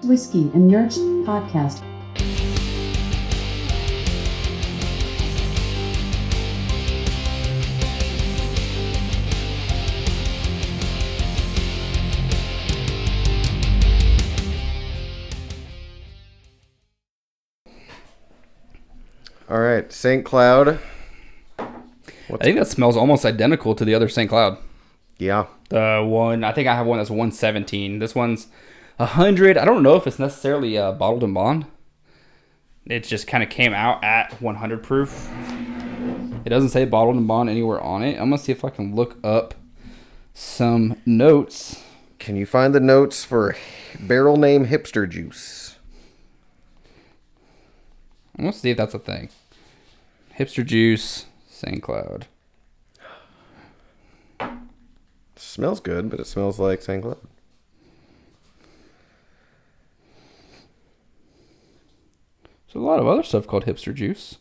Whiskey and Nerds Podcast. All right, St. Cloud. I think that smells almost identical to the other St. Cloud. Yeah. The one, I think I have one that's 117. This one's 100. I don't know if it's necessarily bottled in bond. It just kind of came out at 100 proof. It doesn't say bottled in bond anywhere on it. I'm going to see if I can look up some notes. Can you find the notes for barrel name Hipster Juice? I'm going to see if that's a thing. Hipster Juice, St. Cloud. Smells good, but it smells like St. Cloud. There's a lot of other stuff called Hipster Juice.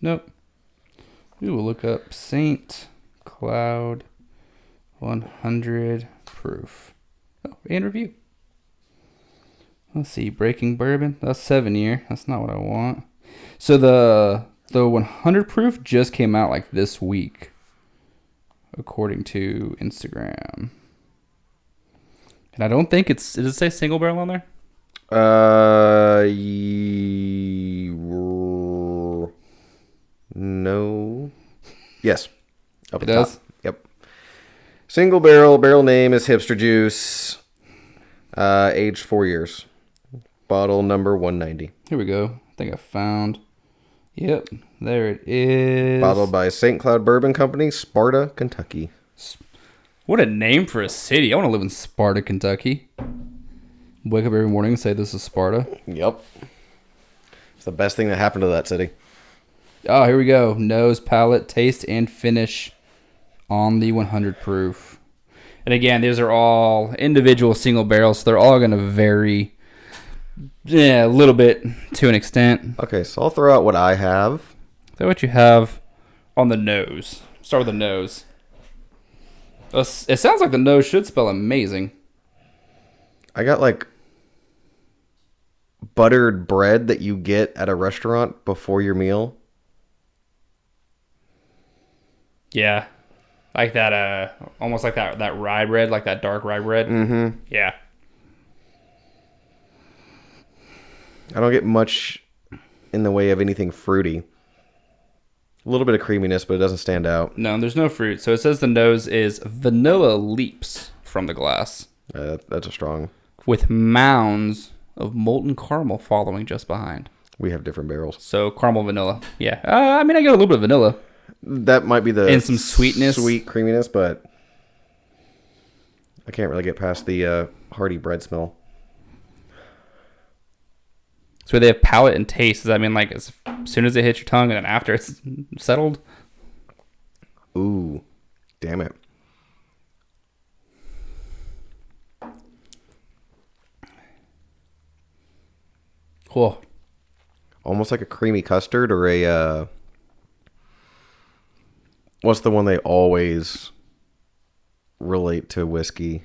Nope. We will look up St. Cloud 100 proof. Oh, and review. Let's see, Breaking Bourbon. That's 7-year. That's not what I want. So the 100 proof just came out like this week, according to Instagram. And I don't think does it say single barrel on there? No. Yes. Up It the does? top. Yep. Single barrel name is Hipster Juice. Aged 4 years. Bottle number 190. Here we go. I think I found. Yep, there it is. Bottled by St. Cloud Bourbon Company, Sparta, Kentucky. What a name for a city. I want to live in Sparta, Kentucky. Wake up every morning and say this is Sparta. Yep. It's the best thing that happened to that city. Oh, here we go. Nose, palate, taste, and finish on the 100 proof. And again, these are all individual single barrels, so they're all going to vary a little bit to an extent. Okay, so I'll throw out what I have. Is that what you have on the nose? Start with the nose. It sounds like the nose should smell amazing. I got like buttered bread that you get at a restaurant before your meal. Yeah. Like that, almost like that rye bread, like that dark rye bread. Mm-hmm. Yeah. I don't get much in the way of anything fruity. A little bit of creaminess, but it doesn't stand out. No, there's no fruit. So it says the nose is vanilla leaps from the glass. That's a strong. With mounds of molten caramel following just behind. We have different barrels. So caramel vanilla. Yeah. I mean, I get a little bit of vanilla. That might be the... And some sweetness. Sweet creaminess, but I can't really get past the hearty bread smell. So they have palate and taste. Does that mean like as soon as it hits your tongue and then after it's settled? Ooh. Damn it. Cool. Almost like a creamy custard or a... what's the one they always relate to whiskey?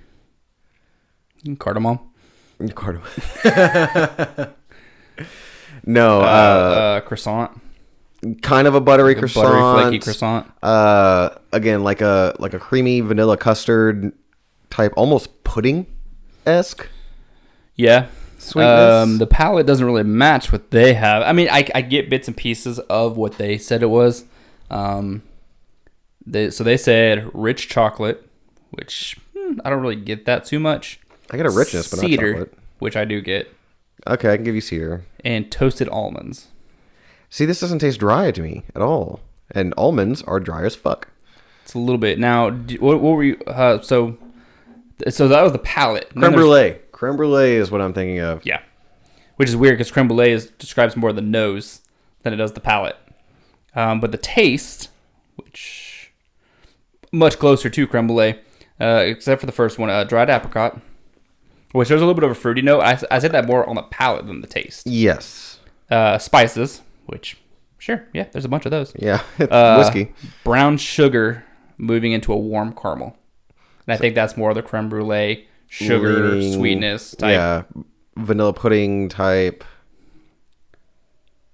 Cardamom. Cardamom. No. Croissant. Kind of a buttery Like croissant. Buttery, flaky croissant. Again, like a creamy vanilla custard type, almost pudding-esque. Yeah. Sweetness. The palate doesn't really match what they have. I mean, I get bits and pieces of what they said it was. They said rich chocolate, which I don't really get that too much. I get a richness, but not cedar, chocolate. which I do get. Okay, I can give you cedar. And toasted almonds. See, this doesn't taste dry to me at all. And almonds are dry as fuck. It's a little bit. Now, what were you... So that was the palate. Creme brulee. Creme brulee is what I'm thinking of. Yeah. Which is weird because creme brulee describes more the nose than it does the palate. But the taste, which... much closer to creme brulee, except for the first one, dried apricot. Which there's a little bit of a fruity note. I said that more on the palate than the taste. Yes. Spices, which, sure, yeah, there's a bunch of those. Yeah, it's whiskey. Brown sugar moving into a warm caramel. And I think that's more the creme brulee, sugar, Leaning- sweetness type. Yeah, vanilla pudding type.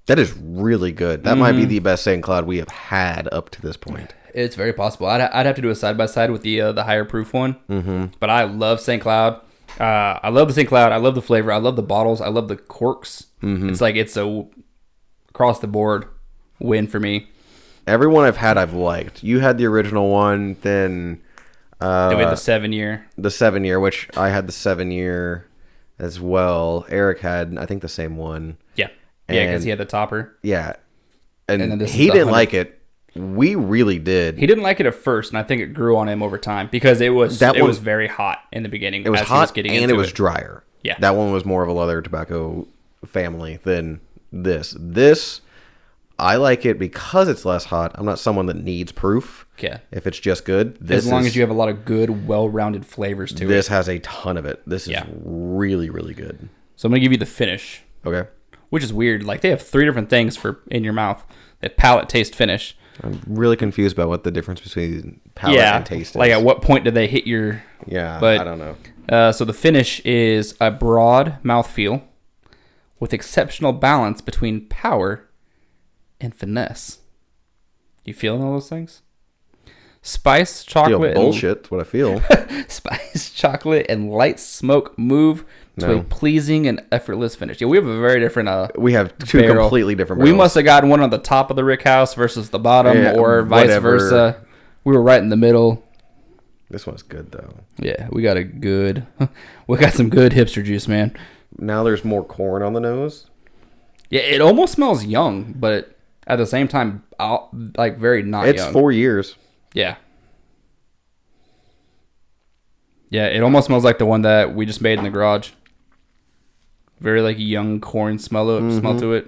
That is really good. That might be the best St. Cloud we have had up to this point. It's very possible. I'd have to do a side-by-side with the higher proof one. Mm-hmm. But I love St. Cloud. I love the St. Cloud. I love the flavor. I love the bottles. I love the corks. Mm-hmm. It's like it's a across-the-board win for me. Everyone I've had, I've liked. You had the original one, then... Then we had the 7-year. The 7-year, which I had the 7-year as well. Eric had, I think, the same one. Yeah. Yeah, because he had the topper. Yeah. And And then this he is the didn't 100. like it. We really did. He didn't like it at first, and I think it grew on him over time because it was very hot in the beginning. It was as he hot getting and into it was drier. Yeah. That one was more of a leather tobacco family than this. This, I like it because it's less hot. I'm not someone that needs proof. Yeah. If it's just good. This As long as you have a lot of good, well-rounded flavors to it. This has a ton of it. This is Yeah. really, really good. So I'm going to give you the finish, Okay. which is weird. Like, they have 3 different things for in your mouth. They have palate, taste, finish. I'm really confused about what the difference between palate and taste is. Like, at what point did they hit your... Yeah, but, I don't know. So the finish is a broad mouthfeel with exceptional balance between power and finesse. You feeling all those things? Spice, I feel chocolate, bullshit. That's what I feel. spice, chocolate, and light smoke move to No. a pleasing and effortless finish. Yeah, we have a very different. We have two barrel. completely different We barrels. must have gotten one on the top of the rick house versus the bottom, Yeah, or vice whatever. versa. We were right in the middle. This one's good, though. Yeah, we got we got some good hipster juice, man. Now there's more corn on the nose. Yeah, it almost smells young, but at the same time, like very not It's young. 4 years. Yeah. Yeah, it almost smells like the one that we just made in the garage. Very like young corn smell to it.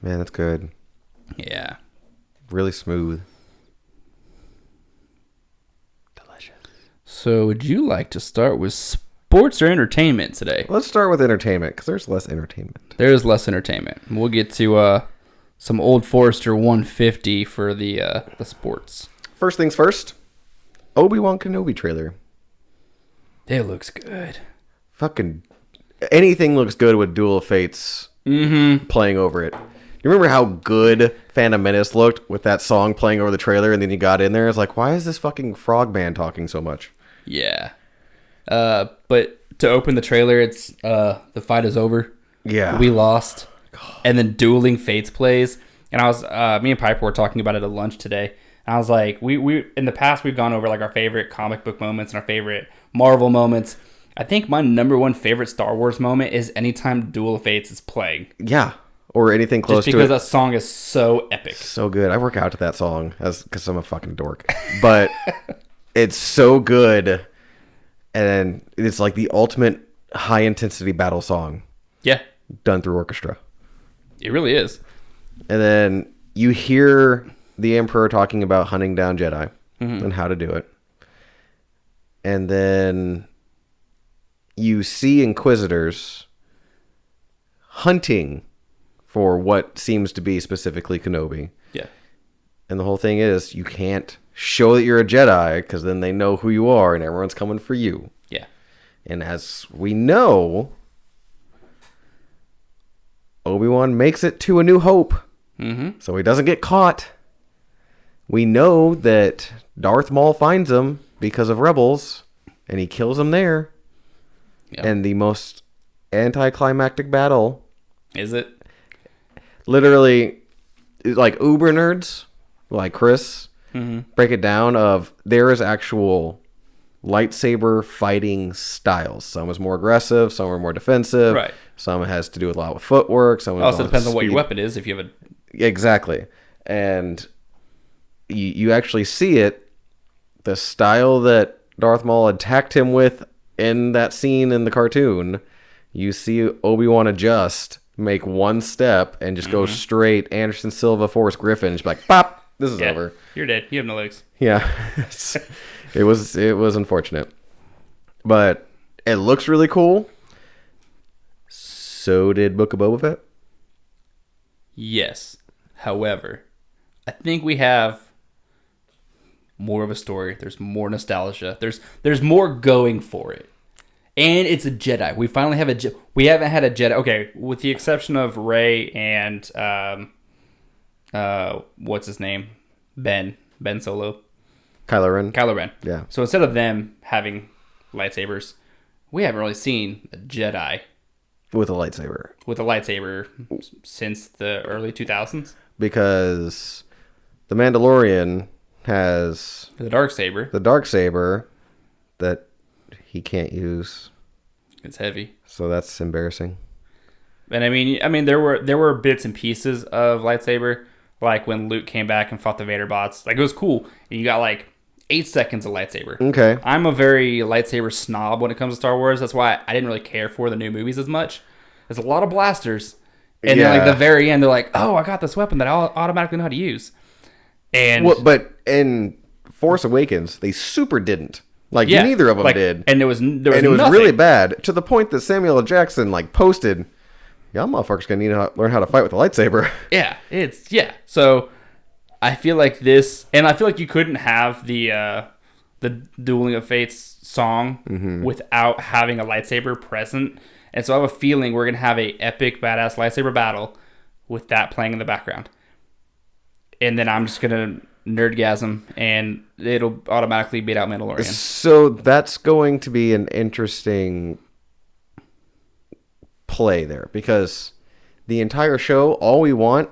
Man, that's good. Yeah. Really smooth. So would you like to start with sports or entertainment today? Let's start with entertainment, because there's less entertainment. There's less entertainment. We'll get to some Old Forester 150 for the sports. First things first. Obi-Wan Kenobi trailer. It looks good. Fucking anything looks good with Duel of Fates playing over it. You remember how good Phantom Menace looked with that song playing over the trailer, and then you got in there, it's like, why is this fucking frogman talking so much? Yeah. But to open the trailer, it's the fight is over. Yeah. We lost. And then Dueling Fates plays. And I was me and Piper were talking about it at lunch today. And I was like, we in the past we've gone over like our favorite comic book moments and our favorite Marvel moments. I think my number one favorite Star Wars moment is anytime Duel of Fates is playing. Yeah. Or anything close Just to because it. that song is so epic. So good. I work out to that song because I'm a fucking dork. But it's so good. And it's like the ultimate high intensity battle song Yeah. done through orchestra. It really is. And then you hear the Emperor talking about hunting down Jedi and how to do it. And then you see Inquisitors hunting for what seems to be specifically Kenobi. Yeah. And the whole thing is you can't show that you're a Jedi because then they know who you are and everyone's coming for you. Yeah. And as we know, Obi-Wan makes it to A New Hope. Mm-hmm. So he doesn't get caught. We know that Darth Maul finds him because of Rebels, and he kills him there. Yeah. And the most anticlimactic battle, Is it? literally, like uber nerds, like Chris, break it down of there is actual lightsaber fighting styles. Some is more aggressive, some are more defensive. Right. Some has to do a lot with footwork. Some Also depends on what your weapon is. If you have a Exactly. And you actually see it, the style that Darth Maul attacked him with in that scene in the cartoon, you see Obi-Wan adjust, make one step, and just go straight Anderson Silva, Forrest Griffin, and just be like, pop, this is over. You're dead. You have no legs. Yeah. it was unfortunate. But it looks really cool. So did Book of Boba Fett. Yes. However, I think we have more of a story. There's more nostalgia. There's more going for it. And it's a Jedi. We finally have we haven't had a Jedi. Okay, with the exception of Rey and what's his name? Ben Solo. Kylo Ren. Yeah. So instead of them having lightsabers, we haven't really seen a Jedi with a lightsaber. Since the early 2000s. Because the Mandalorian has The Darksaber. The Darksaber that he can't use. It's heavy. So that's embarrassing. And I mean, there were bits and pieces of lightsaber, like when Luke came back and fought the Vader bots. Like, it was cool. And you got like 8 seconds of lightsaber. Okay. I'm a very lightsaber snob when it comes to Star Wars. That's why I didn't really care for the new movies as much. There's a lot of blasters. And then, like, the very end, they're like, oh, I got this weapon that I automatically know how to use. And but in Force Awakens, they super didn't. Like, neither of them did. And it was was really bad, to the point that Samuel L. Jackson, like, posted, y'all motherfuckers gonna need to learn how to fight with a lightsaber. Yeah. So I feel like this, and I feel like you couldn't have the Dueling of Fates song without having a lightsaber present. And so I have a feeling we're going to have a epic, badass lightsaber battle with that playing in the background. And then I'm just going to nerdgasm, and it'll automatically beat out Mandalorian. So that's going to be an interesting play there, because the entire show, all we want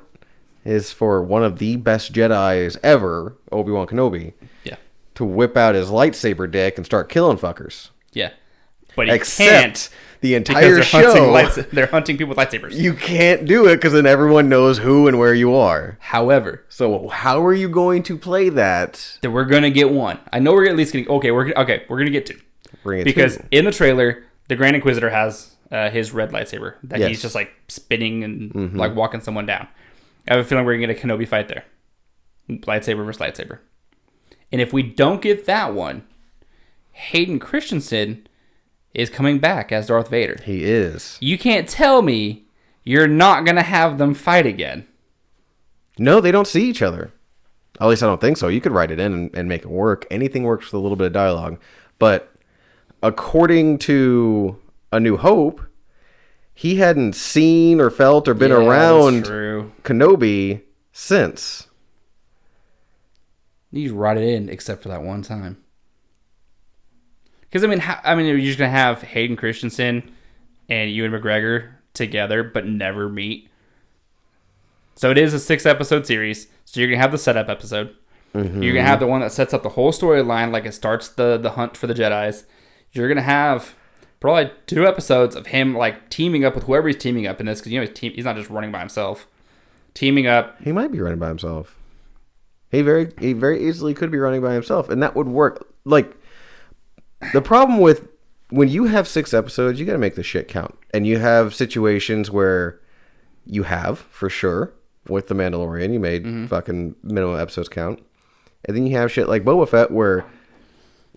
is for one of the best Jedis ever, Obi-Wan Kenobi, to whip out his lightsaber dick and start killing fuckers. Yeah. But he Except can't, the entire they're show, they're hunting people with lightsabers. You can't do it because then everyone knows who and where you are. However, so how are you going to play that? That we're gonna get one. I know we're at least getting. We're gonna get two. Because in the trailer, the Grand Inquisitor has his red lightsaber that he's just like spinning and like walking someone down. I have a feeling we're gonna get a Kenobi fight there, lightsaber versus lightsaber. And if we don't get that one, Hayden Christensen is coming back as Darth Vader. He is. You can't tell me you're not going to have them fight again. No, they don't see each other. At least I don't think so. You could write it in and make it work. Anything works with a little bit of dialogue. But according to A New Hope, he hadn't seen or felt or been around Kenobi since. You just write it in, except for that one time. Because, you're just going to have Hayden Christensen and Ewan McGregor together, but never meet. So it is a 6-episode series. So you're going to have the setup episode. You're going to have the one that sets up the whole storyline, like it starts the hunt for the Jedis. You're going to have probably 2 episodes of him like teaming up with whoever he's teaming up in this. Because, he's not just running by himself. Teaming up. He might be running by himself. He very easily could be running by himself. And that would work. Like, the problem with when you have 6 episodes, you got to make the shit count. And you have situations where you have, for sure, with The Mandalorian, you made fucking minimum episodes count. And then you have shit like Boba Fett where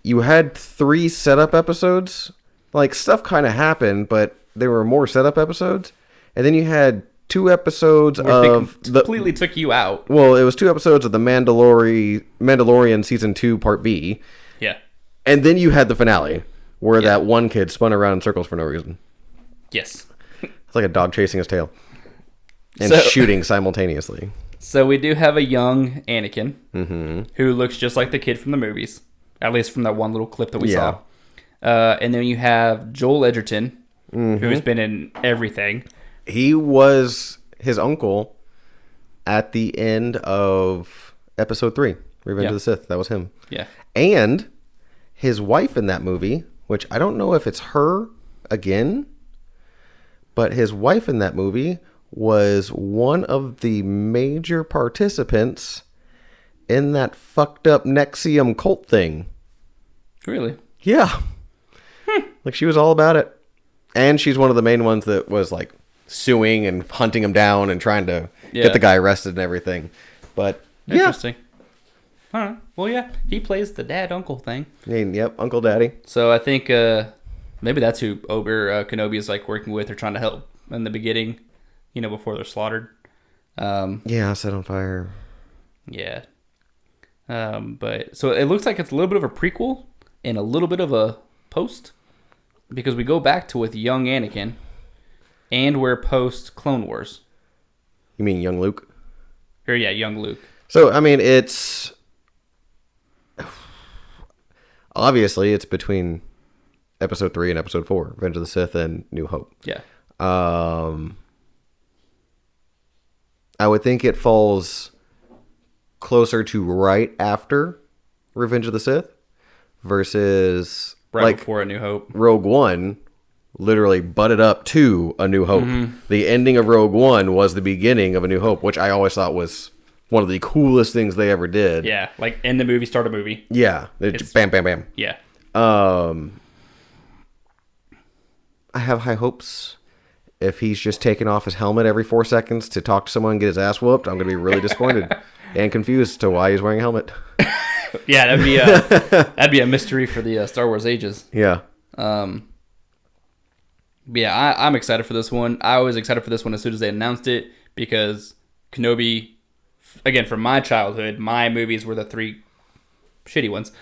you had 3 setup episodes. Like, stuff kind of happened, but there were more setup episodes. And then you had 2 episodes completely took you out. Well, it was 2 episodes of the Mandalorian Season 2 Part B. Yeah. And then you had the finale, where that one kid spun around in circles for no reason. Yes. It's like a dog chasing his tail. And shooting simultaneously. So we do have a young Anakin, who looks just like the kid from the movies. At least from that one little clip that we saw. And then you have Joel Edgerton, who's been in everything. He was his uncle at the end of Episode 3, Revenge of the Sith. That was him. Yeah. And his wife in that movie, which I don't know if it's her again, but his wife in that movie was one of the major participants in that fucked up Nexium cult thing. Really? Yeah. Like, she was all about it. And she's one of the main ones that was, like, suing and hunting him down and trying to get the guy arrested and everything. But, interesting. All right. Well, yeah, he plays the dad-uncle thing. Yep, Uncle Daddy. So I think maybe that's who Kenobi is, like, working with or trying to help in the beginning, before they're slaughtered. Set on fire. Yeah. But so it looks like it's a little bit of a prequel and a little bit of a post, because we go back to with young Anakin, and we're post Clone Wars. You mean young Luke? Or yeah, young Luke. So I mean, it's obviously it's between Episode 3 and Episode 4, Revenge of the Sith and New Hope. Yeah. I would think it falls closer to right after Revenge of the Sith versus Right before A New Hope. Rogue One literally butted up to A New Hope. Mm-hmm. The ending of Rogue One was the beginning of A New Hope, which I always thought was one of the coolest things they ever did. Yeah, like end the movie, start a movie. Yeah. It's bam, bam, bam. Yeah. I have high hopes. If he's just taking off his helmet every 4 seconds to talk to someone and get his ass whooped, I'm going to be really disappointed and confused to why he's wearing a helmet. Yeah, that'd be a mystery for the Star Wars ages. Yeah. But yeah, I'm excited for this one. I was excited for this one as soon as they announced it, because Kenobi, again, from my childhood, my movies were the 3 shitty ones.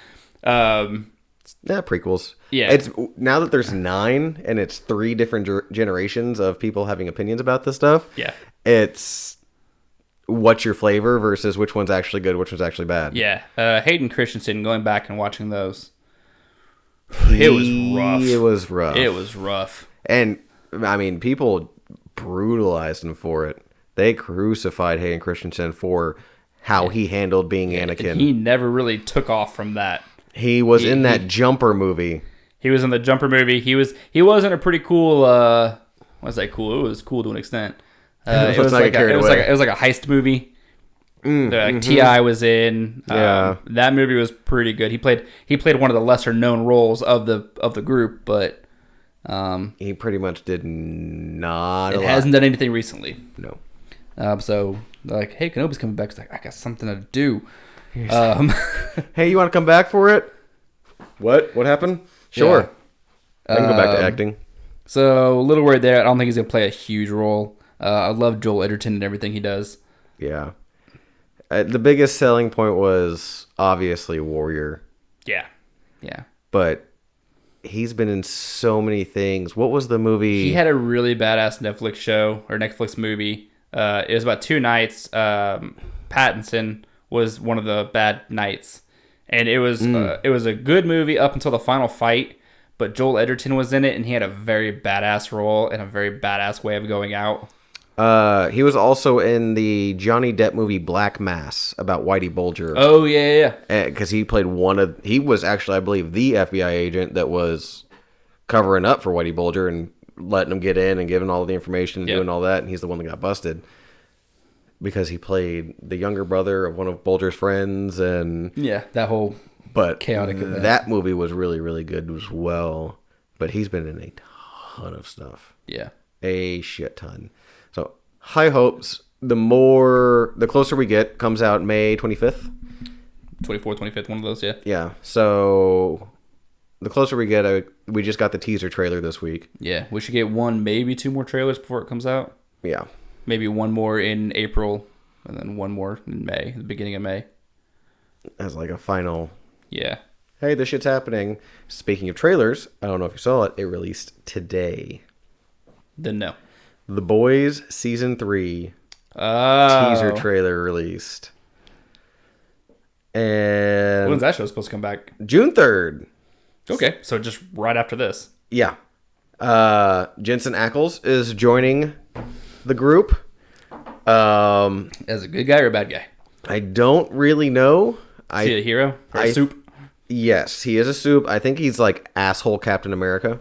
Yeah, prequels. Yeah. It's now that there's 9 and it's 3 different generations of people having opinions about this stuff. Yeah. It's what's your flavor versus which one's actually good, which one's actually bad. Yeah. Hayden Christensen, going back and watching those, it was rough. It was rough. It was rough. And I mean, people brutalized him for it. They crucified Hayden Christensen for how he handled being Anakin. And he never really took off from that. He was in that Jumper movie. He was in the Jumper movie. He was in a pretty cool. Was that cool? It was cool to an extent. It was like a heist movie. T.I. was in. Yeah, that movie was pretty good. He played one of the lesser known roles of the group, but he pretty much did not. It hasn't done anything recently. No. So like, hey, Kenobi's coming back. It's like, I got something to do. Hey, you want to come back for it? What happened? Sure. Yeah. I can go back to acting. So a little worried there. I don't think he's gonna play a huge role. I love Joel Edgerton and everything he does. Yeah. The biggest selling point was obviously Warrior. Yeah. But he's been in so many things. What was the movie? He had a really badass Netflix show or Netflix movie. It was about 2 nights. Pattinson was one of the bad knights, and it was a good movie up until the final fight. But Joel Edgerton was in it, and he had a very badass role and a very badass way of going out. He was also in the Johnny Depp movie Black Mass about Whitey Bulger. Oh yeah. Because he played he was actually, I believe, the FBI agent that was covering up for Whitey Bulger and letting him get in and giving all the information and doing all that, and he's the one that got busted. Because he played the younger brother of one of Bulger's friends, and that whole chaotic event. That movie was really, really good as well. But he's been in a ton of stuff. Yeah, a shit ton. So high hopes. The closer we get, comes out May 25th, 24th, 25th, one of those. Yeah. So the closer we get, we just got the teaser trailer this week. Yeah, we should get 1, maybe 2 more trailers before it comes out. Yeah. Maybe 1 more in April, and then 1 more in May, the beginning of May. As like a final. Yeah. Hey, this shit's happening. Speaking of trailers, I don't know if you saw it. It released today. Then no. The Boys Season 3 teaser trailer released. And when's that show supposed to come back? June 3rd. Okay, so just right after this. Yeah. Jensen Ackles is joining the group. As a good guy or a bad guy? I don't really know. Is he a hero? Or a soup? Yes, he is a soup. I think he's like asshole Captain America.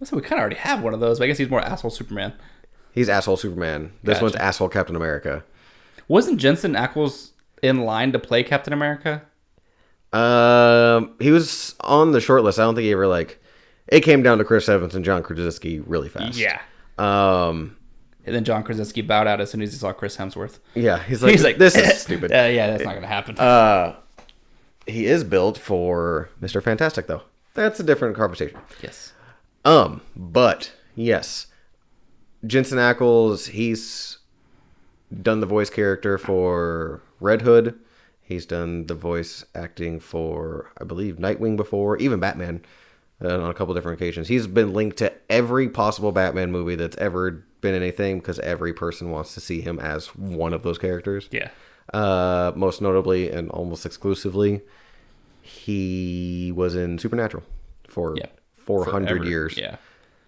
So we kind of already have one of those, but I guess he's more asshole Superman. He's asshole Superman. This one's asshole Captain America. Wasn't Jensen Ackles in line to play Captain America? He was on the short list. I don't think he ever it came down to Chris Evans and John Krasinski really fast. Yeah. And then John Krasinski bowed out as soon as he saw Chris Hemsworth. Yeah, he's like this is stupid. Yeah, that's not going to happen. He is built for Mr. Fantastic, though. That's a different conversation. Yes. But yes, Jensen Ackles, he's done the voice character for Red Hood, He's done the voice acting for, I believe, Nightwing before, even Batman on a couple different occasions. He's been linked to every possible Batman movie that's ever been anything because every person wants to see him as one of those characters. Yeah. Most notably and almost exclusively, he was in Supernatural for 400 Forever. years. Yeah.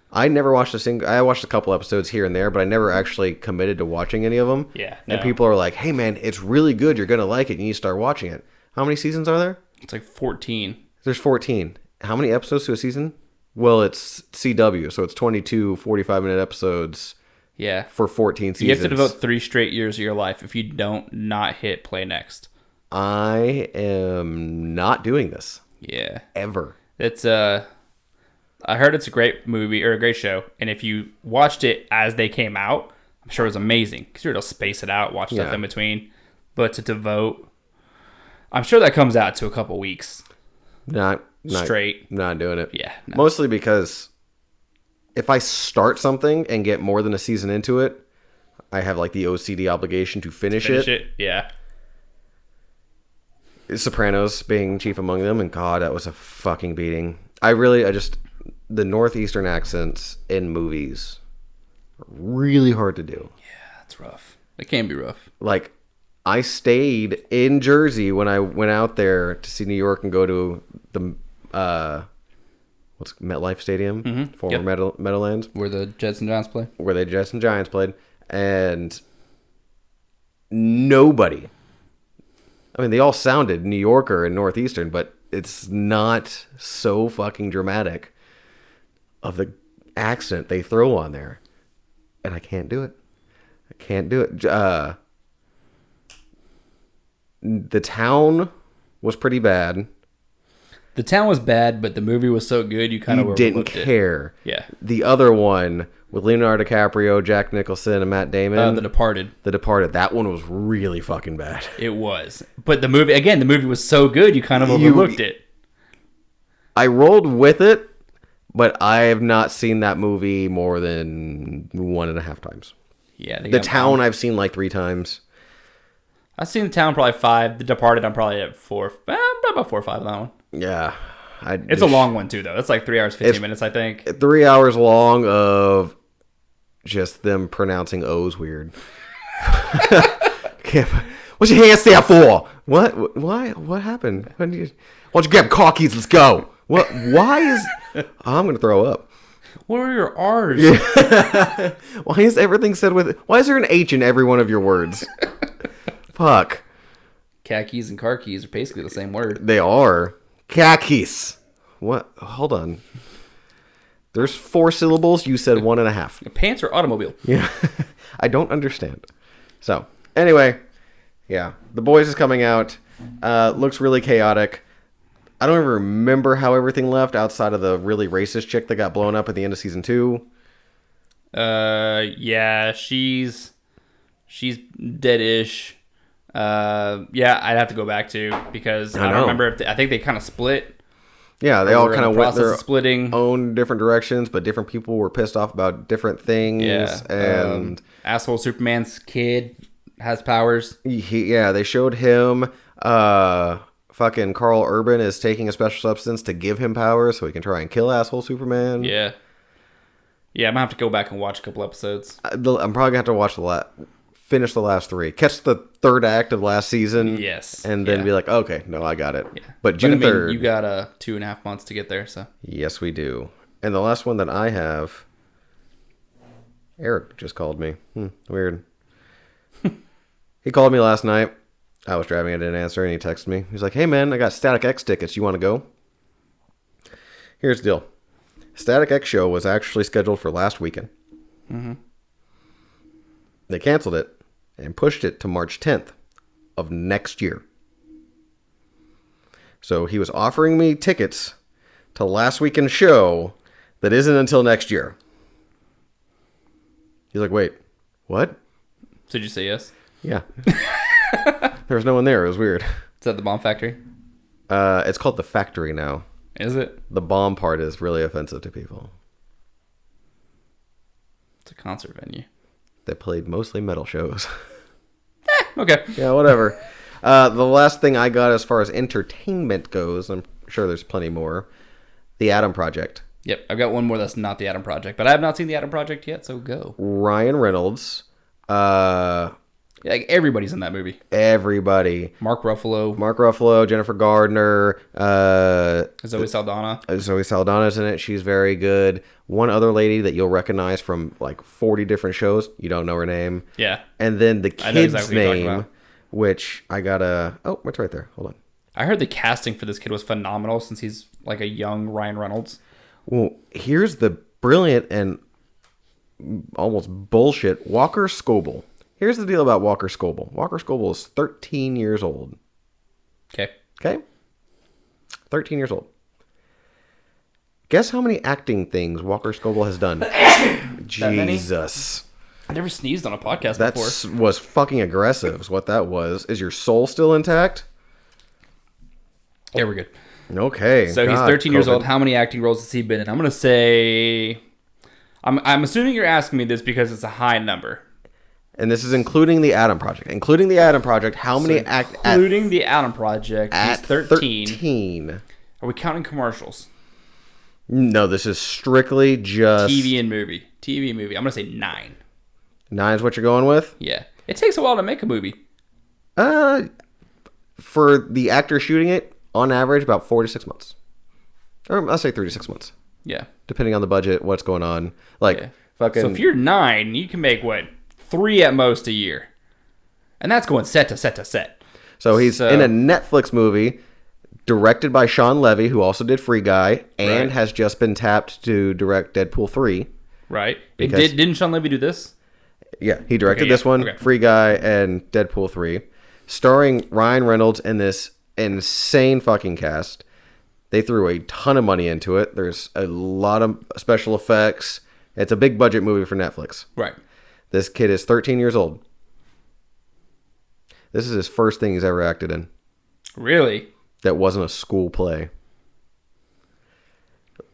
I never watched I watched a couple episodes here and there, but I never actually committed to watching any of them. Yeah. And people are like, hey man, it's really good. You're going to like it. You need to start watching it. How many seasons are there? It's like 14. There's 14. How many episodes to a season? Well, it's CW, so it's 22 45-minute episodes Yeah. for 14 seasons. You have to devote 3 straight years of your life if you don't not hit play next. I am not doing this. Yeah. Ever. It's I heard it's a great movie or a great show, and if you watched it as they came out, I'm sure it was amazing because you're able to space it out, watch stuff in between. But to devote, I'm sure that comes out to a couple weeks Not straight. Not doing it. Yeah, no. Mostly because if I start something and get more than a season into it, I have like the OCD obligation to finish it. Yeah. Sopranos being chief among them, and God, that was a fucking beating. The Northeastern accents in movies are really hard to do. Yeah, that's rough. It can be rough. Like, I stayed in Jersey when I went out there to see New York and go to the MetLife Stadium, former Meadowlands, Where the Jets and Giants play? where the Jets and Giants played, and nobody. I mean, they all sounded New Yorker and Northeastern, but it's not so fucking dramatic of the accent they throw on there. And I can't do it. The Town was pretty bad. The Town was bad, but the movie was so good you kind of Didn't care. Yeah. The other one with Leonardo DiCaprio, Jack Nicholson, and Matt Damon. The Departed. The Departed. That one was really fucking bad. It was. But the movie was so good you kind of overlooked it. I rolled with it, but I have not seen that movie more than 1.5 times. Yeah. The Town I've seen like 3 times. I've seen The Town probably 5. The Departed I'm probably at 4. About 4 or 5 on that one. Yeah. It's a long one too, though. It's like 3 hours 15 minutes, I think. 3 hours long of just them pronouncing O's weird. What's your hand stand for? What? Why? What happened? Why don't you grab car keys? Let's go. What? Why is? I'm gonna throw up. What are your R's? Why is everything said with? Why is there an H in every one of your words? Fuck. Khakis and car keys are basically the same word. They are. Khakis. What? Hold on. There's 4 syllables. You said 1.5. Pants or automobile? Yeah. I don't understand. So, anyway. Yeah. The Boys is coming out. Looks really chaotic. I don't even remember how everything left outside of the really racist chick that got blown up at the end of season 2. Yeah, she's dead-ish. Yeah, I'd have to go back to because I don't remember if I think they kind of split. Yeah, they all kind of went their splitting own different directions, but different people were pissed off about different things. Yeah, and asshole Superman's kid has powers. They showed him. Fucking Carl Urban is taking a special substance to give him powers so he can try and kill asshole Superman. Yeah. Yeah, I'm gonna have to go back and watch a couple episodes. I'm probably gonna have to watch finish the last 3, catch the 3rd act of last season. Yes, and then be like, okay, no, I got it. Yeah. But June 3rd, you got 2.5 months to get there. So yes, we do. And the last one that I have, Eric just called me. Weird. He called me last night. I was driving, I didn't answer, and he texted me. He's like, hey man, I got Static X tickets. You want to go? Here's the deal. Static X show was actually scheduled for last weekend. Mm-hmm. They canceled it and pushed it to March 10th of next year. So he was offering me tickets to last weekend's show that isn't until next year. He's like, wait, what? So did you say yes? Yeah. There was no one there. It was weird. Is that the Bomb Factory? It's called The Factory now. Is it? The bomb part is really offensive to people. It's a concert venue. They played mostly metal shows. Okay. Yeah, whatever. The last thing I got as far as entertainment goes, I'm sure there's plenty more. The Adam Project. Yep, I've got one more that's not the Adam Project, but I have not seen the Adam Project yet, so go. Ryan Reynolds. Like everybody's in that movie. Everybody. Mark Ruffalo, Jennifer Gardner. Zoe Saldana. Zoe Saldana's in it. She's very good. One other lady that you'll recognize from like 40 different shows. You don't know her name. Yeah. And then the I know kid's exactly what you're talking name, about. which I gotta... Oh, it's right there. Hold on. I heard the casting for this kid was phenomenal since he's like a young Ryan Reynolds. Well, here's the brilliant and almost bullshit Walker Scoble. Here's the deal about Walker Scoble. Walker Scoble is 13 years old. Okay. 13 years old. Guess how many acting things Walker Scoble has done? Jesus. I never sneezed on a podcast That before. was fucking aggressive is what that was. Is your soul still intact? Yeah, we're good. Okay. So he's God, 13 years COVID. old. How many acting roles has he been in? I'm going to say... I'm assuming you're asking me this because it's a high number. And this is including the Adam Project. Including the Adam Project, how many Including the Adam Project, he's at 13. 13. Are we counting commercials? No, this is strictly just... TV movie. I'm going to say 9. 9 is what you're going with? Yeah. It takes a while to make a movie. For the actor shooting it, on average, about 4 to 6 months. Or I'll say 3 to 6 months. Yeah. Depending on the budget, what's going on. Like, Yeah. fucking... So if you're 9, you can make, 3 at most a year. And that's going set to set to set. So he's in a Netflix movie directed by Sean Levy, who also did Free Guy, and has just been tapped to direct Deadpool 3. Right. Because- Didn't Sean Levy do this? Yeah, he directed Okay, this yeah, one, okay. Free Guy, and Deadpool 3. Starring Ryan Reynolds in this insane fucking cast. They threw a ton of money into it. There's a lot of special effects. It's a big budget movie for Netflix. Right. This kid is 13 years old. This is his first thing he's ever acted in. Really? That wasn't a school play.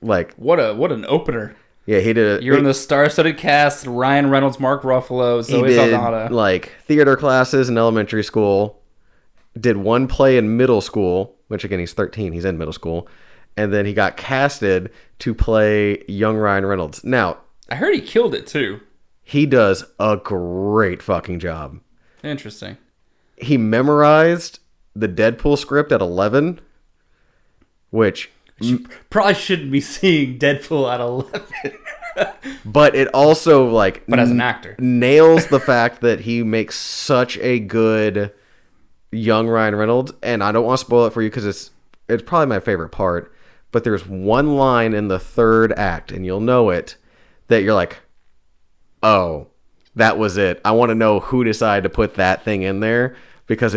Like, What an opener. yeah, he did. You're in the star-studded cast: Ryan Reynolds, Mark Ruffalo, He Zoe did Saldana. like theater classes in elementary school. Did one play in middle school, which again he's 13. He's in middle school, and then he got casted to play young Ryan Reynolds. Now I heard he killed it too. he does a great fucking job. Interesting. He memorized the Deadpool script at 11, which, Probably shouldn't be seeing Deadpool at 11. but it also like, But as an actor. nails the fact that he makes such a good young Ryan Reynolds. And I don't want to spoil it for you because it's probably my favorite part. But there's one line in the third act, and you'll know it, that you're like, oh, that was it. I want to know who decided to put that thing in there, because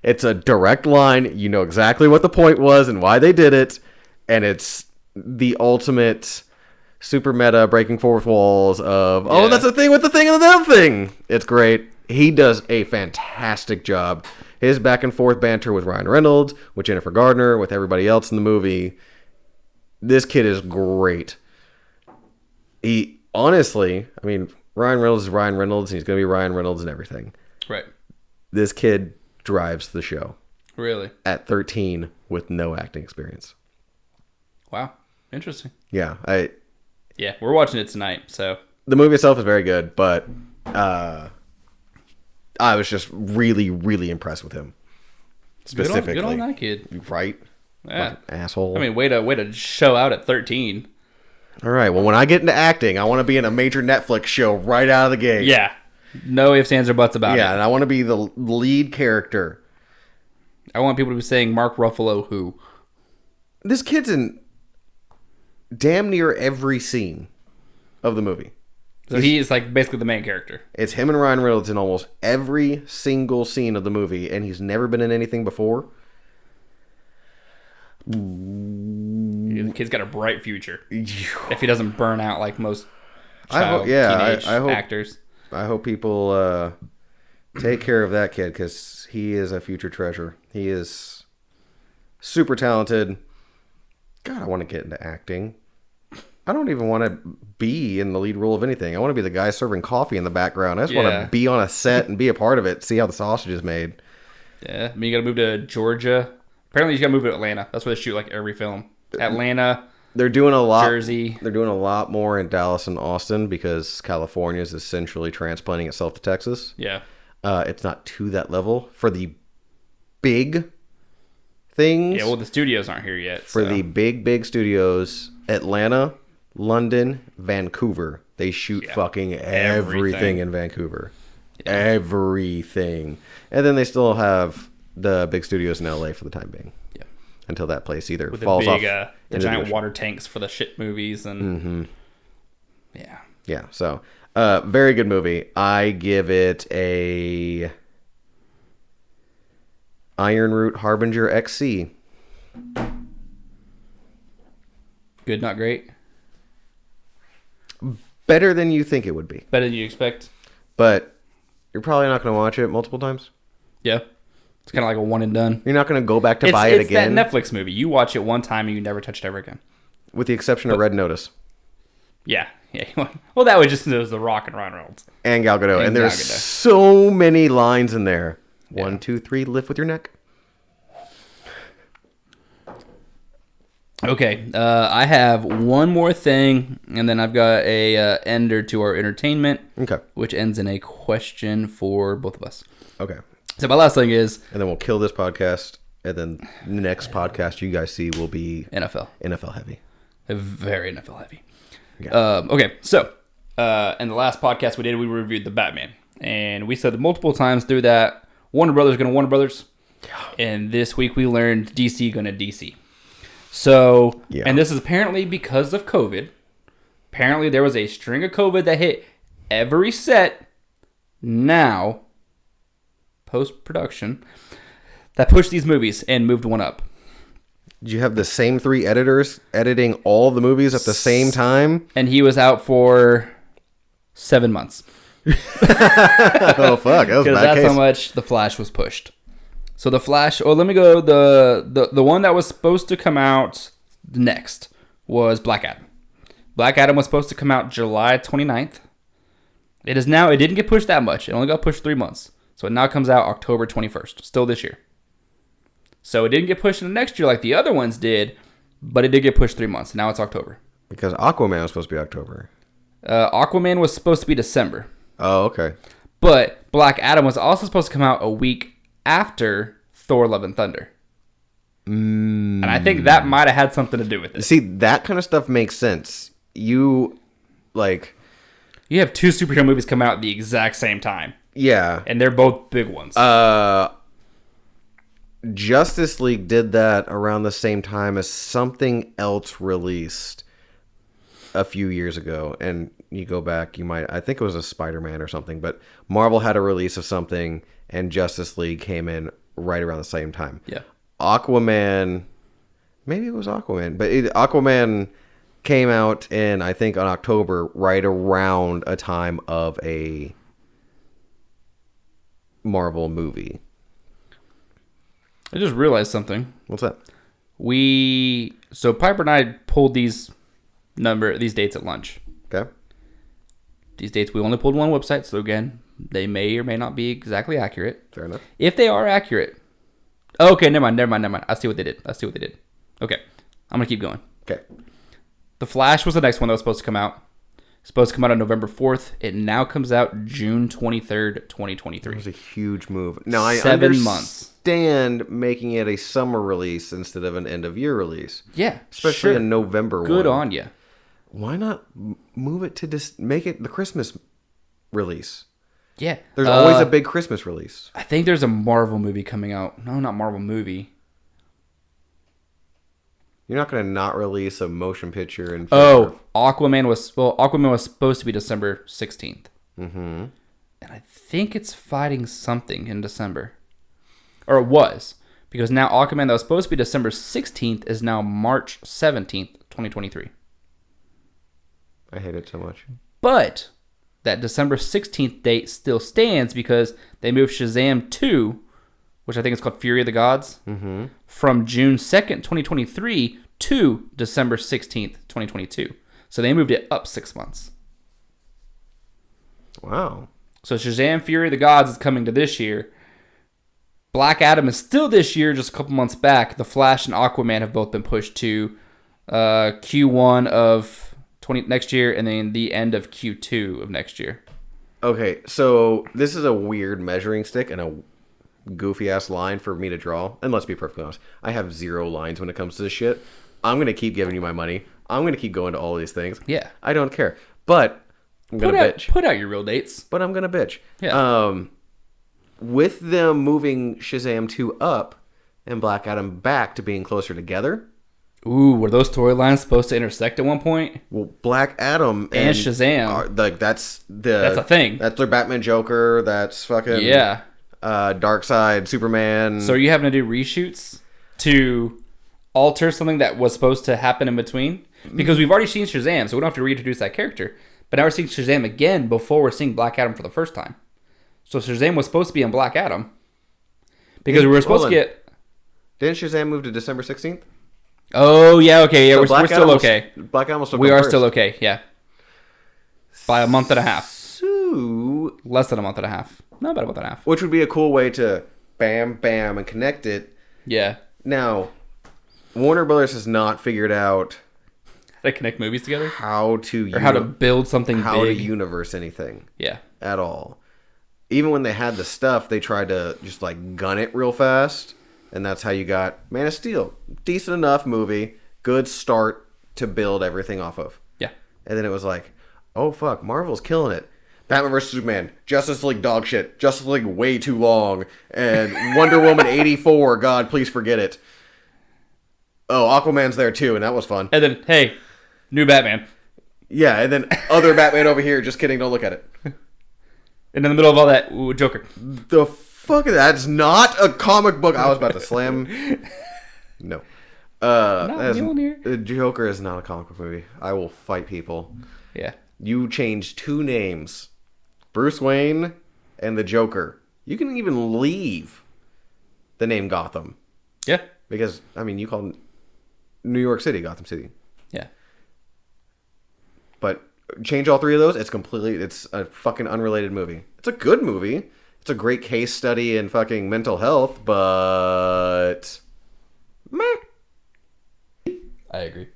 it's a direct line. You know exactly what the point was and why they did it. And it's the ultimate super meta breaking fourth walls of, oh, Yeah. that's a thing with the thing and the other thing. It's great. He does a fantastic job. His back and forth banter with Ryan Reynolds, with Jennifer Gardner, with everybody else in the movie. This kid is great. He, honestly, I mean, Ryan Reynolds is Ryan Reynolds, and he's going to be Ryan Reynolds and everything. Right. This kid drives the show Really? at 13 with no acting experience. Wow. Interesting. Yeah, Yeah, we're watching it tonight, so. the movie itself is very good, but I was just really, really impressed with him. Specifically. Good on that kid. Right? Yeah. Fucking asshole. I mean, way to show out at 13. All right, well, when I get into acting, I want to be in a major Netflix show right out of the gate. Yeah. No ifs, ands, or buts about Yeah, it. and I want to be the lead character. I want people to be saying Mark Ruffalo who. This kid's in damn near every scene of the movie. So he is like basically the main character. It's him and Ryan Reynolds in almost every single scene of the movie, and he's never been in anything before. The kid's got a bright future. If he doesn't burn out like most teenage actors. I hope people take care of that kid, because he is a future treasure. He is super talented. God, I want to get into acting. I don't even want to be in the lead role of anything. I want to be the guy serving coffee in the background. I just want Yeah. to be on a set and be a part of it, see how the sausage is made. Yeah, I mean, you got to move to Georgia. Apparently, you got to move to Atlanta. That's where they shoot like every film. Atlanta. They're doing a lot. Jersey. They're doing a lot more in Dallas and Austin because California is essentially transplanting itself to Texas. Yeah. It's not to that level for the big things. Yeah, well, the studios aren't here yet. For the big studios, Atlanta, London, Vancouver. They shoot fucking everything in Vancouver. Yeah. Everything. And then they still have the big studios in LA for the time being. Yeah. Until that place either with falls the big, off. The giant water tanks for the shit movies. And yeah. Yeah, so very good movie. I give it a Iron Root Harbinger XC. Good, not great. Better than you think it would be. Better than you expect. But you're probably not going to watch it multiple times. Yeah. It's kind of like a one and done. You're not going to go back to buy it again. It's that Netflix movie. You watch it one time and you never touch it ever again. With the exception of Red Notice. Yeah. Well, that was just The Rock and Ryan Reynolds. And Gal Gadot. And there's so many lines in there. 1, 2, 3, lift with your neck. Okay, I have one more thing, and then I've got a ender to our entertainment, which ends in a question for both of us. Okay. So my last thing is... And then we'll kill this podcast, and then the next podcast you guys see will be... NFL heavy. Very NFL heavy. Yeah. Okay, so in the last podcast we did, we reviewed the Batman, and we said multiple times through that Warner Brothers going to Warner Brothers, and this week we learned DC going to DC. So, and this is apparently because of COVID. Apparently there was a string of COVID that hit every set now, post-production, that pushed these movies and moved one up. Did you have the same 3 editors editing all the movies at the same time? And he was out for 7 months. Oh, fuck. That was a bad that's case. how much The Flash was pushed. So The Flash, let me go. The one that was supposed to come out next was Black Adam. Black Adam was supposed to come out July 29th. It didn't get pushed that much. It only got pushed 3 months. So it now comes out October 21st, still this year. So it didn't get pushed into next year like the other ones did, but it did get pushed 3 months. Now it's October. Because Aquaman was supposed to be October. Aquaman was supposed to be December. Oh, okay. But Black Adam was also supposed to come out a week after Thor: Love and Thunder. And I think that might have had something to do with it. See, that kind of stuff makes sense. You have 2 superhero movies come out at the exact same time. Yeah. And they're both big ones. Justice League did that around the same time as something else released a few years ago. And you go back, I think it was a Spider-Man or something, but Marvel had a release of something and Justice League came in right around the same time. Yeah. Aquaman, maybe it was Aquaman, but Aquaman came out in, I think, on October, right around a time of a Marvel movie. I just realized something. What's that? So Piper and I pulled these dates at lunch. Okay. These dates, we only pulled one website, so again, they may or may not be exactly accurate. Fair enough. If they are accurate. Okay, never mind. I see what they did. Okay. I'm going to keep going. Okay. The Flash was the next one that was supposed to come out. Supposed to come out on November 4th. It now comes out June 23rd, 2023. It was a huge move. Now, I 7 months. Understand making it a summer release instead of an end-of-year release. Yeah, especially a November Good one. on you. Why not move it to make it the Christmas release? Yeah. There's always a big Christmas release. I think there's a Marvel movie coming out. No, not Marvel movie. You're not going to not release a motion picture in Aquaman was supposed to be December 16th. Mm-hmm. And I think it's fighting something in December. Or it was. Because now Aquaman that was supposed to be December 16th is now March 17th, 2023. I hate it so much. But that December 16th date still stands because they moved Shazam 2, which I think is called Fury of the Gods, from June 2nd, 2023 to December 16th, 2022. So they moved it up 6 months. Wow. So Shazam Fury of the Gods is coming to this year. Black Adam is still this year, just a couple months back. The Flash and Aquaman have both been pushed to Q1 of next year, and then the end of Q2 of next year. Okay, so this is a weird measuring stick and a goofy ass line for me to draw. And let's be perfectly honest, I have 0 lines when it comes to this shit. I'm gonna keep giving you my money. I'm gonna keep going to all these things. Yeah, I don't care. But I'm gonna bitch. Put out your real dates. But I'm gonna bitch. Yeah. With them moving Shazam 2 up and Black Adam back to being closer together. Ooh, were those storylines supposed to intersect at one point? Well, Black Adam and Shazam, that's a thing. That's their Batman Joker. That's fucking Darkseid Superman. So are you having to do reshoots to alter something that was supposed to happen in between? Because we've already seen Shazam, so we don't have to reintroduce that character. But now we're seeing Shazam again before we're seeing Black Adam for the first time. So Shazam was supposed to be in Black Adam. Because we were supposed to get... Didn't Shazam move to December 16th? Oh, yeah, okay. Yeah, So we're still okay. Black Adam will still We are first. still okay, yeah. By a month and a half. So... Less than a month and a half. No, about a month and a half. Which would be a cool way to bam, bam, and connect it. Yeah. Now, Warner Brothers has not figured out... How to connect movies together? How to... Or how to build something big. How to universe anything. Yeah. At all. Even when they had the stuff, they tried to just like gun it real fast. And that's how you got Man of Steel. Decent enough movie. Good start to build everything off of. Yeah. And then it was like, oh fuck, Marvel's killing it. Batman vs. Superman. Justice League dog shit. Justice League way too long. And Wonder Woman 84. God, please forget it. Oh, Aquaman's there too, and that was fun. And then, hey, new Batman. Yeah, and then other Batman over here. Just kidding, don't look at it. And in the middle of all that, ooh, Joker. The fuck? That's not a comic book. I was about to slam. No. The Joker is not a comic book movie. I will fight people. Yeah. You changed 2 names. Bruce Wayne and the Joker. You can even leave the name Gotham. Yeah. Because, I mean, you call New York City Gotham City. Yeah. But change all 3 of those, it's a fucking unrelated movie. It's a good movie. It's a great case study in fucking mental health, but meh. I agree.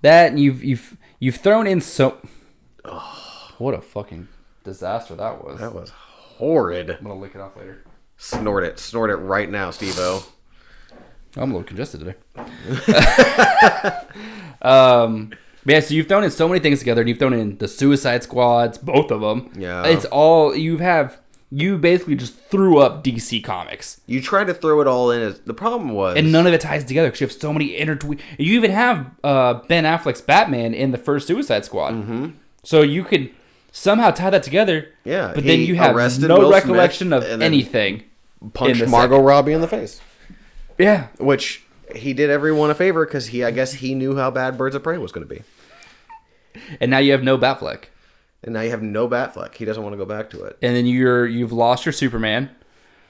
That and you've thrown in so what a fucking disaster that was. That was horrid. I'm gonna lick it off later. Snort it right now, Steve-O. I'm a little congested today. But yeah, so you've thrown in so many things together. And you've thrown in the Suicide Squads, both of them. Yeah. It's all you basically just threw up DC Comics. You tried to throw it all in. The problem was, and none of it ties together because you have so many intertwined. You even have Ben Affleck's Batman in the first Suicide Squad, so you could somehow tie that together. Yeah, but then you have no recollection of anything. Punched Margot Robbie in the face. Yeah, which he did everyone a favor because I guess he knew how bad Birds of Prey was going to be. And now you have no Batfleck. And now you have no Batfleck. He doesn't want to go back to it. And then you've lost your Superman.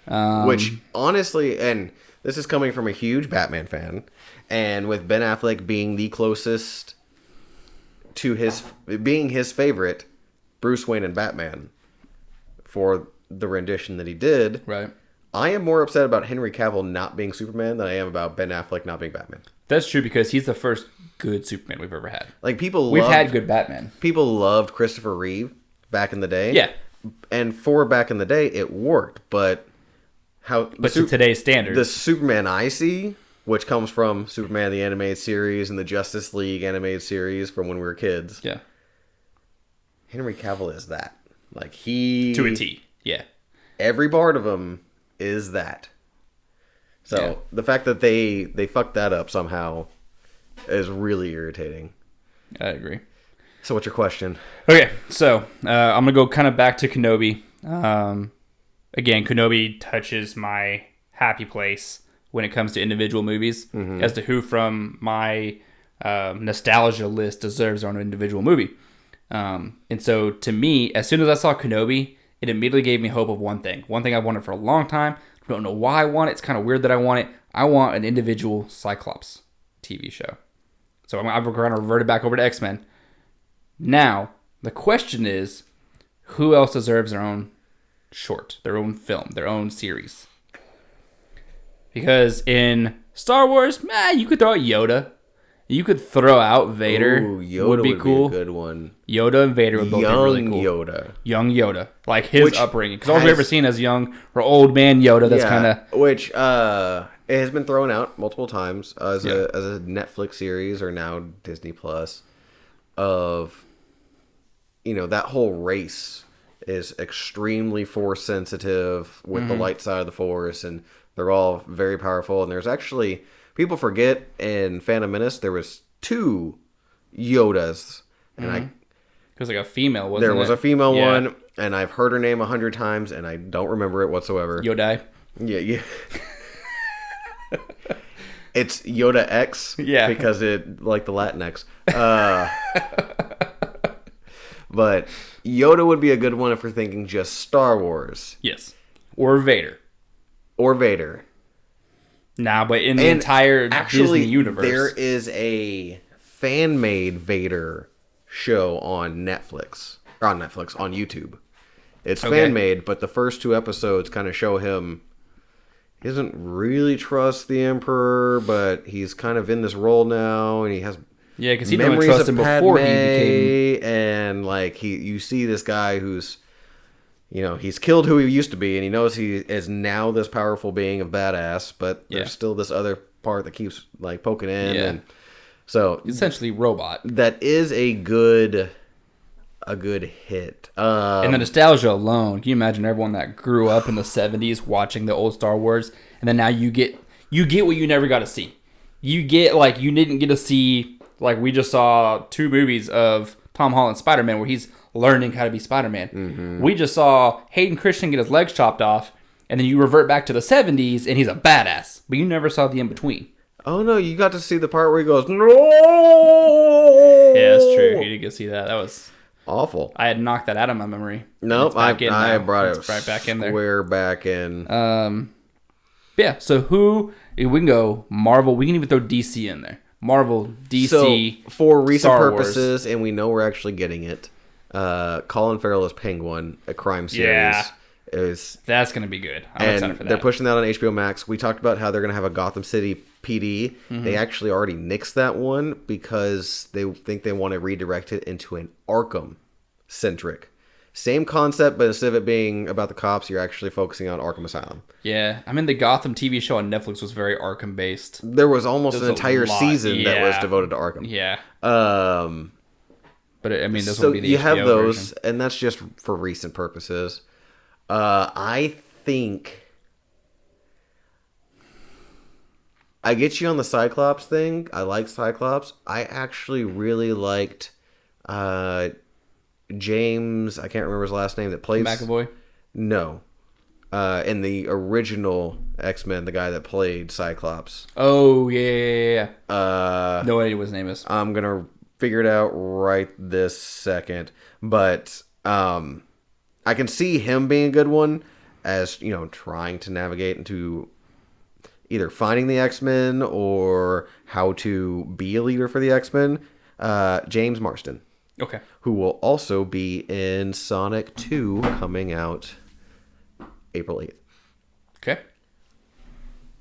Which, honestly, and this is coming from a huge Batman fan, and with Ben Affleck being the closest to being his favorite, Bruce Wayne and Batman, for the rendition that he did. Right. I am more upset about Henry Cavill not being Superman than I am about Ben Affleck not being Batman. That's true because he's the first good Superman we've ever had. Like we've had good Batman. People loved Christopher Reeve back in the day. Yeah. And for back in the day, it worked. But to today's standards, the Superman I see, which comes from Superman the animated series and the Justice League animated series from when we were kids. Yeah. Henry Cavill is that. Like to a T. Yeah. Every part of him is that. So the fact that they fucked that up somehow is really irritating. I agree. So what's your question? Okay, so I'm gonna go kind of back to Kenobi. Again, Kenobi touches my happy place when it comes to individual movies. As to who from my nostalgia list deserves their own individual movie. And so to me, as soon as I saw Kenobi, it immediately gave me hope of one thing. One thing I've wanted for a long time. I don't know why I want it. It's kind of weird that I want it. I want an individual Cyclops TV show. So I've kind of reverted back over to X-Men. Now, the question is, who else deserves their own short, their own film, their own series? Because in Star Wars, you could throw out Yoda. You could throw out Vader. Ooh, Yoda would be cool. a good one. Yoda and Vader would both be really cool. Yoda. Young Yoda. Like his upbringing. Because all we've has- ever seen is young or old man Yoda. That's kind of... Which it has been thrown out multiple times as a Netflix series or now Disney Plus of, that whole race is extremely force sensitive with the light side of the force, and they're all very powerful. And there's actually, people forget, in Phantom Menace there was 2 Yodas, and It was like a female, wasn't it? there was a female one, and I've heard her name 100 times, and I don't remember it whatsoever. Yoda. Yeah. It's Yoda X, because it, like the Latinx. But Yoda would be a good one if we're thinking just Star Wars. Yes. Or Vader. Nah, but in the entire Disney universe. There is a fan-made Vader show on Netflix. Or on YouTube. It's fan-made, but the first 2 episodes kind of show him... He doesn't really trust the Emperor, but he's kind of in this role now, and he has... Yeah, because he didn't trust him before he became... And, like, you see this guy who's, he's killed who he used to be, and he knows he is now this powerful being of badass, but there's still this other part that keeps, like, poking in. Yeah. And so... Essentially robot. That is a good hit. And the nostalgia alone, can you imagine everyone that grew up in the 70s watching the old Star Wars, and then now you get what you never got to see. You get, like, you didn't get to see... Like, we just saw 2 movies of Tom Holland's Spider-Man where he's learning how to be Spider-Man. Mm-hmm. We just saw Hayden Christensen get his legs chopped off, and then you revert back to the 70s, and he's a badass. But you never saw the in-between. Oh, no, you got to see the part where he goes, no! Yeah, that's true. You did get to see that. That was... awful. I had knocked that out of my memory. Nope, I brought it right back in there. Square back in. Yeah, so we can go Marvel. We can even throw DC in there. Marvel, DC, so, for recent Star purposes, and we know we're actually getting it, Colin Farrell is Penguin, a crime series. Yeah. That's going to be good. I'm excited for that. They're pushing that on HBO Max. We talked about how they're going to have a Gotham City PD. Mm-hmm. They actually already nixed that one because they think they want to redirect it into an Arkham-centric. Same concept, but instead of it being about the cops, you're actually focusing on Arkham Asylum. Yeah. I mean, the Gotham TV show on Netflix was very Arkham-based. There was almost an entire season that was devoted to Arkham. Yeah. But, this so would be the you HBO have those, version. and that's just for recent purposes. I think... I get you on the Cyclops thing. I like Cyclops. I actually really liked... James, I can't remember his last name, that played... McAvoy? No. In the original X-Men, the guy that played Cyclops. Oh, yeah. No idea what his name is. I'm going to figure it out right this second. But I can see him being a good one as, trying to navigate into either finding the X-Men or how to be a leader for the X-Men. James Marsden. Okay. Who will also be in Sonic 2 coming out April 8th. Okay.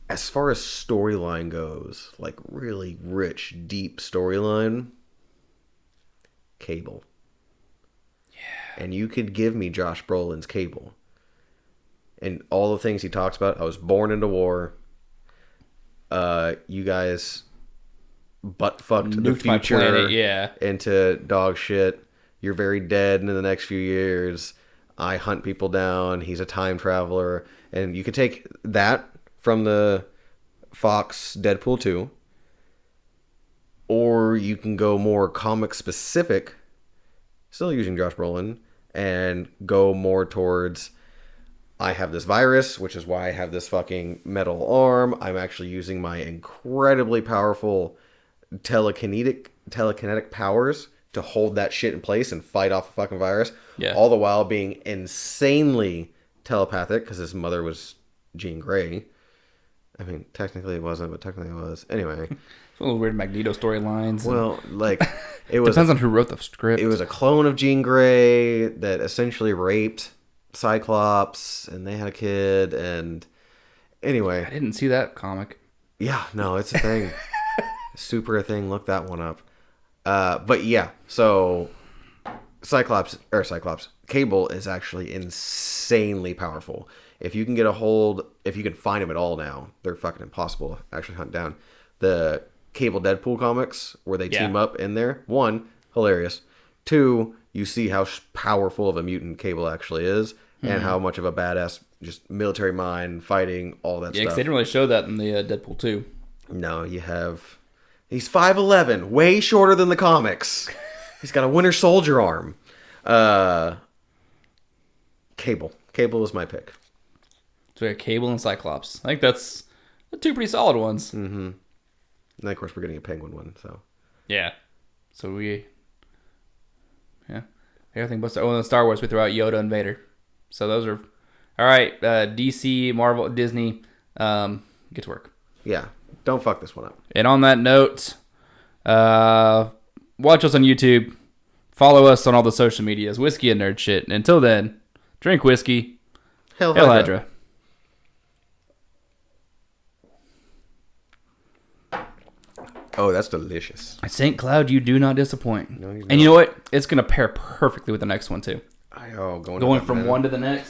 As far as storyline goes, like really rich, deep storyline, Cable. Yeah. And you could give me Josh Brolin's Cable. And all the things he talks about. I was born into war. You guys... butt fucked the future into dog shit. You're very dead in the next few years. I hunt people down. He's a time traveler. And you could take that from the Fox Deadpool 2. Or you can go more comic specific, still using Josh Brolin, and go more towards, I have this virus, which is why I have this fucking metal arm. I'm actually using my incredibly powerful telekinetic powers to hold that shit in place and fight off a fucking virus. Yeah. All the while being insanely telepathic because his mother was Jean Grey. I mean, technically it wasn't, but technically it was. Anyway. It's a little weird Magneto storylines. Well, like, it was... Depends on who wrote the script. It was a clone of Jean Grey that essentially raped Cyclops, and they had a kid, and Anyway. I didn't see that comic. Yeah, no, it's a thing. Super a thing. Look that one up. But yeah, so Cyclops, Cable is actually insanely powerful. If you can find him at all now, they're fucking impossible to actually hunt down. The Cable Deadpool comics where they team up in there. 1, hilarious. 2, you see how powerful of a mutant Cable actually is and how much of a badass, just military mind, fighting, all that stuff. Yeah, because they didn't really show that in the Deadpool 2. No, he's 5'11", way shorter than the comics. He's got a Winter Soldier arm. Cable is my pick. So we got Cable and Cyclops. I think that's the 2 pretty solid ones. Mm-hmm. And of course, we're getting a Penguin one. So yeah. So everything but in Star Wars, we throw out Yoda and Vader. So those are all right. DC, Marvel, Disney, get to work. Yeah, don't fuck this one up. And on that note, watch us on YouTube. Follow us on all the social medias, Whiskey and Nerd Shit. And until then, drink whiskey. Hail Hydra. Oh, that's delicious. St. Cloud, you do not disappoint. No, you and you know what? It's going to pair perfectly with the next one, too. Going from one to the next.